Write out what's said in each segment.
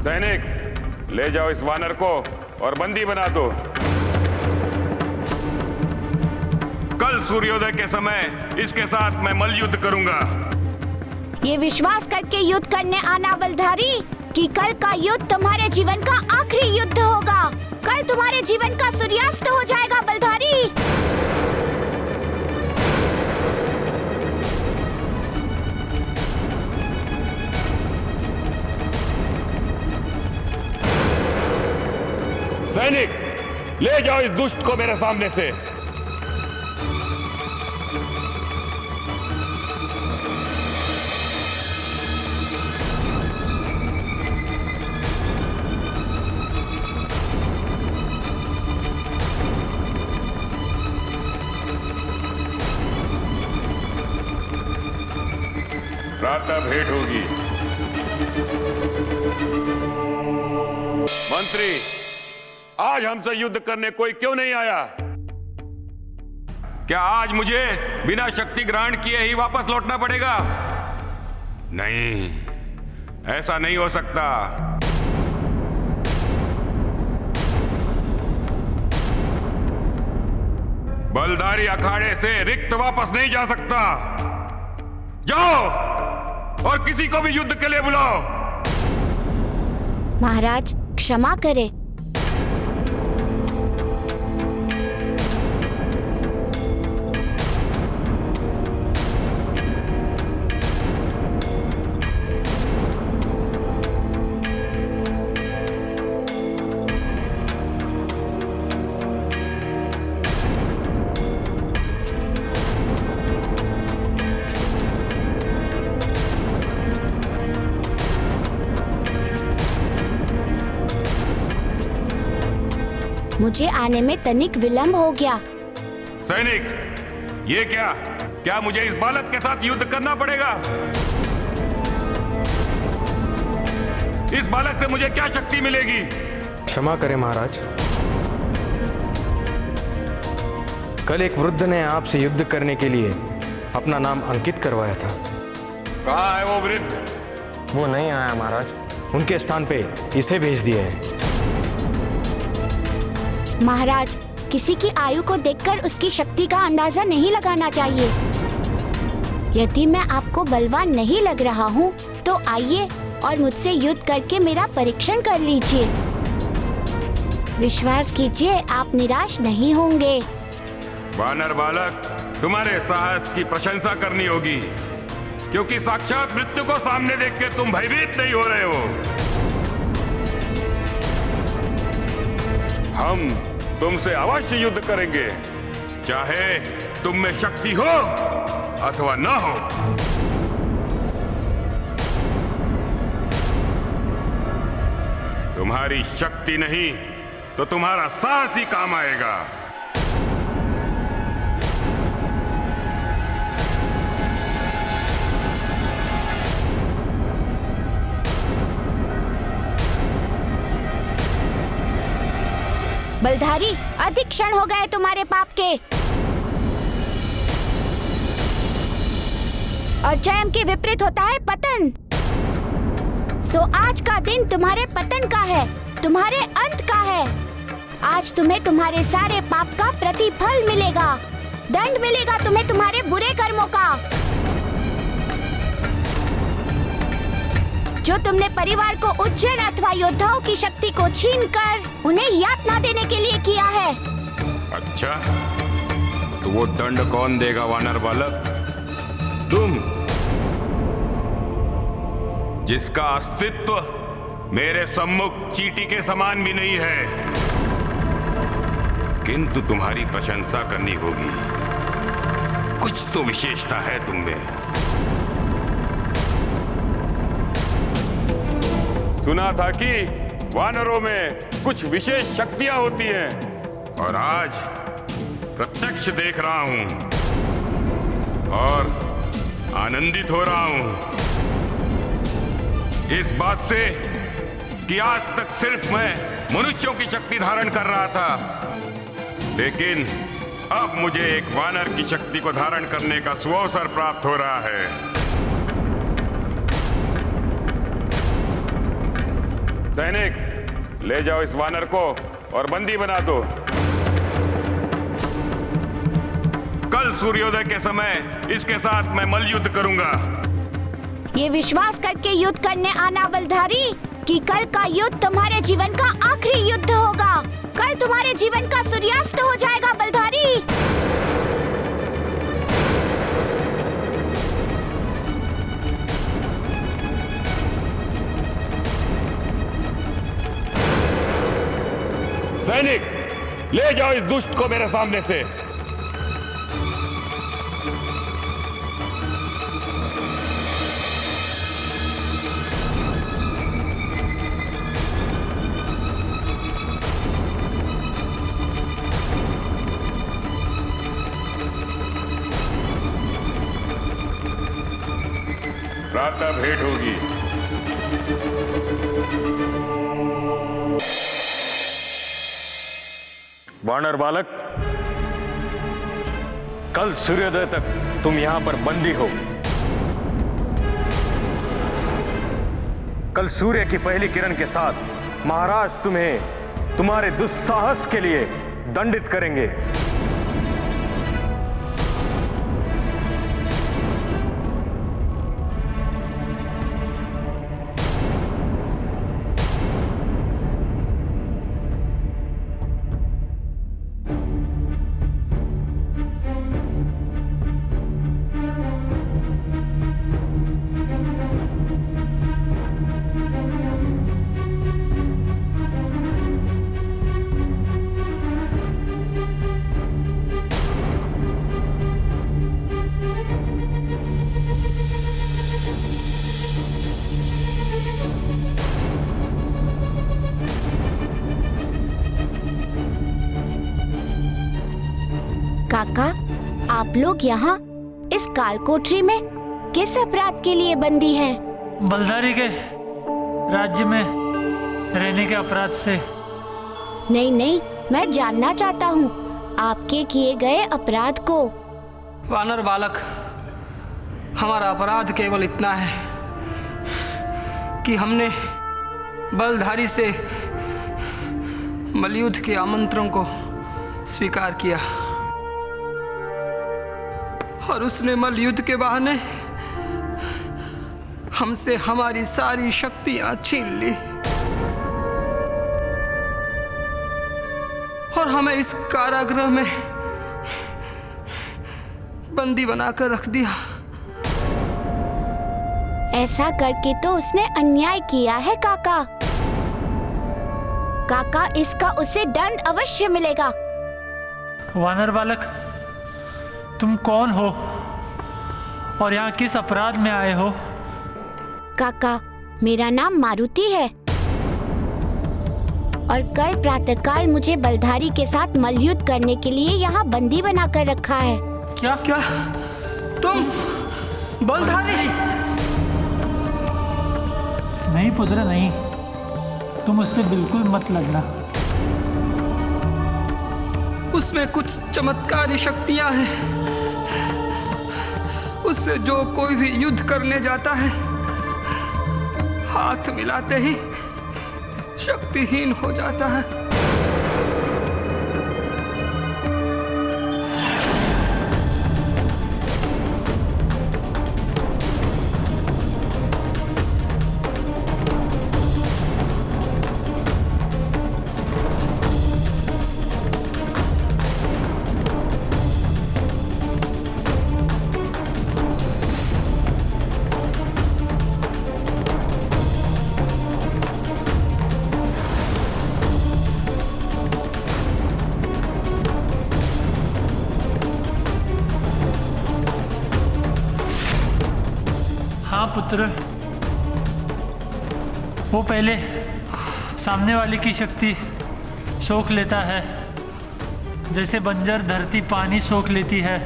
सैनिक, ले जाओ इस वानर को और बंदी बना दो। कल सूर्योदय के समय इसके साथ मैं मल्ल युद्ध करूंगा। ये विश्वास करके युद्ध करने आना बलधारी कि कल का युद्ध तुम्हारे जीवन का आखिरी युद्ध होगा। कल तुम्हारे जीवन का सूर्यास्त हो जाएगा बलधारी। सैनिक, ले जाओ इस दुष्ट को मेरे सामने से। प्रातः भेंट होगी। मंत्री, आज हमसे युद्ध करने कोई क्यों नहीं आया? क्या आज मुझे बिना शक्ति ग्रहण किए ही वापस लौटना पड़ेगा? नहीं, ऐसा नहीं हो सकता। बलधारी अखाड़े से रिक्त वापस नहीं जा सकता। जाओ और किसी को भी युद्ध के लिए बुलाओ। महाराज, क्षमा करें। मुझे आने में तनिक विलंब हो गया। सैनिक, ये क्या मुझे इस बालक के साथ युद्ध करना पड़ेगा? इस बालक से मुझे क्या शक्ति मिलेगी? क्षमा करें महाराज, कल एक वृद्ध ने आपसे युद्ध करने के लिए अपना नाम अंकित करवाया था। कहाँ है वो वृद्ध? वो नहीं आया महाराज, उनके स्थान पे इसे भेज दिया है। महाराज, किसी की आयु को देखकर उसकी शक्ति का अंदाजा नहीं लगाना चाहिए। यदि मैं आपको बलवान नहीं लग रहा हूँ तो आइए और मुझसे युद्ध करके मेरा परीक्षण कर लीजिए। विश्वास कीजिए, आप निराश नहीं होंगे। वानर बालक, तुम्हारे साहस की प्रशंसा करनी होगी, क्योंकि साक्षात मृत्यु को सामने देख के तुम भयभीत नहीं हो रहे हो। हम तुमसे अवश्य युद्ध करेंगे, चाहे तुम में शक्ति हो अथवा न हो। तुम्हारी शक्ति नहीं तो तुम्हारा साहस ही काम आएगा। बलधारी, अधिक क्षण हो गए तुम्हारे पाप के। और जयम के विपरीत होता है पतन। सो आज का दिन तुम्हारे पतन का है, तुम्हारे अंत का है। आज तुम्हें तुम्हारे सारे पाप का प्रतिफल मिलेगा, दंड मिलेगा तुम्हें तुम्हारे बुरे कर्मों का, जो तुमने परिवार को उज्जैन अथवा योद्धाओं की शक्ति को छीनकर उन्हें यातना देने के लिए किया है। अच्छा, तो वो दंड कौन देगा वानर बालक? तुम, जिसका अस्तित्व मेरे सम्मुख चींटी के समान भी नहीं है, किंतु तुम्हारी प्रशंसा करनी होगी। कुछ तो विशेषता है तुम में। सुना था कि वानरों में कुछ विशेष शक्तियां होती हैं, और आज प्रत्यक्ष देख रहा हूं और आनंदित हो रहा हूं इस बात से कि आज तक सिर्फ मैं मनुष्यों की शक्ति धारण कर रहा था, लेकिन अब मुझे एक वानर की शक्ति को धारण करने का सुअवसर प्राप्त हो रहा है। सैनिक, ले जाओ इस वानर को और बंदी बना दो। कल सूर्योदय के समय इसके साथ मैं मल्ल युद्ध करूंगा। ये विश्वास करके युद्ध करने आना बलधारी कि कल का युद्ध तुम्हारे जीवन का आखिरी युद्ध होगा। कल तुम्हारे जीवन का सूर्यास्त हो जाएगा बलधारी। सैनिक, ले जाओ इस दुष्ट को मेरे सामने से। प्रातः भेंट होगी। वानर बालक, कल सूर्योदय तक तुम यहां पर बंदी हो। कल सूर्य की पहली किरण के साथ महाराज तुम्हें तुम्हारे दुस्साहस के लिए दंडित करेंगे। काका, आप लोग यहाँ इस कालकोठरी में किस अपराध के लिए बंदी हैं? बलधारी के राज्य में रहने के अपराध से। नहीं नहीं, मैं जानना चाहता हूँ आपके किए गए अपराध को। वानर बालक, हमारा अपराध केवल इतना है कि हमने बलधारी से मल्लयुद्ध के आमंत्रण को स्वीकार किया और उसने मल्लयुद्ध के बहाने हमसे हमारी सारी शक्तियां छीन ली और हमें इस कारागृह में बंदी बनाकर रख दिया। ऐसा करके तो उसने अन्याय किया है काका। काका, इसका उसे दंड अवश्य मिलेगा। वानर बालक, तुम कौन हो और यहाँ किस अपराध में आए हो? काका, मेरा नाम मारुति है और कल प्रातःकाल मुझे बलधारी के साथ मल्लयुद्ध करने के लिए यहाँ बंदी बनाकर रखा है। क्या क्या तुम बलधारी? नहीं पुत्र, नहीं, तुम उससे बिल्कुल मत लगना। उसमें कुछ चमत्कारी शक्तियां हैं। उससे जो कोई भी युद्ध करने जाता है, हाथ मिलाते ही शक्तिहीन हो जाता है। हाँ पुत्र, वो पहले सामने वाले की शक्ति सोख लेता है, जैसे बंजर धरती पानी सोख लेती है,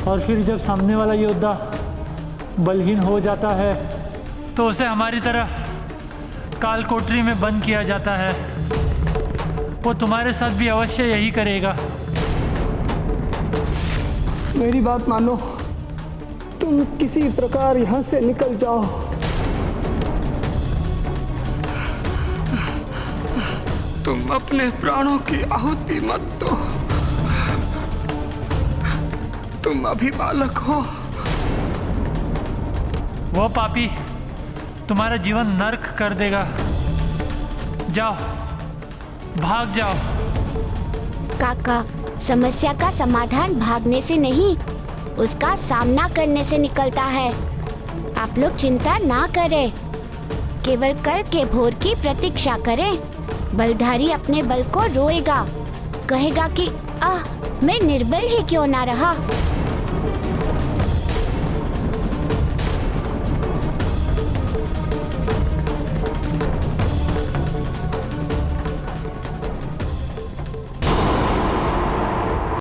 और फिर जब सामने वाला योद्धा बलहीन हो जाता है तो उसे हमारी तरह कालकोठरी में बंद किया जाता है। वो तुम्हारे साथ भी अवश्य यही करेगा। मेरी बात मानो, तुम किसी प्रकार यहाँ से निकल जाओ। तुम अपने प्राणों की आहुति मत दो। तुम अभी बालक हो। वो पापी तुम्हारा जीवन नर्क कर देगा। जाओ, भाग जाओ। काका, समस्या का समाधान भागने से नहीं, उसका सामना करने से निकलता है। आप लोग चिंता ना करें, केवल कल के भोर की प्रतीक्षा करें। बलधारी अपने बल को रोएगा, कहेगा कि आह, मैं निर्बल ही क्यों ना रहा।